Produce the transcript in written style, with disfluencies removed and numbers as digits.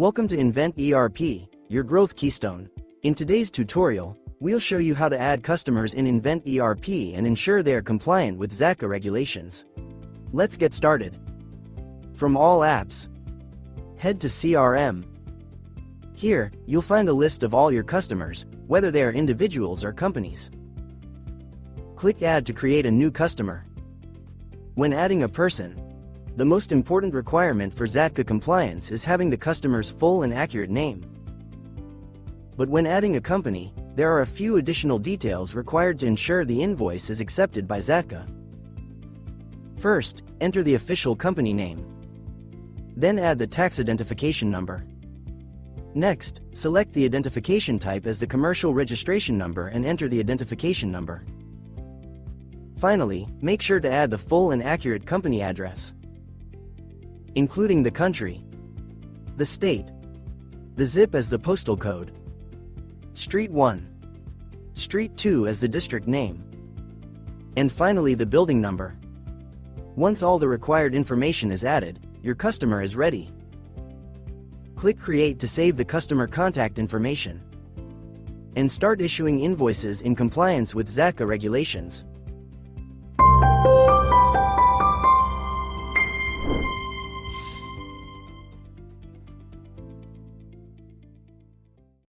Welcome to Invent ERP, your growth keystone. In today's tutorial, we'll show you how to add customers in Invent ERP and ensure they are compliant with ZATCA regulations. Let's get started. From All Apps, head to CRM. Here, you'll find a list of all your customers, whether they are individuals or companies. Click Add to create a new customer. When adding a person, the most important requirement for ZATCA compliance is having the customer's full and accurate name. But when adding a company, there are a few additional details required to ensure the invoice is accepted by ZATCA. First, enter the official company name. Then add the tax identification number. Next, select the identification type as the commercial registration number and enter the identification number. Finally, make sure to add the full and accurate company address, including the country, the state, the zip as the postal code, Street 1, Street 2 as the district name, and finally the building number. Once all the required information is added, your customer is ready. Click Create to save the customer contact information and start issuing invoices in compliance with ZATCA regulations.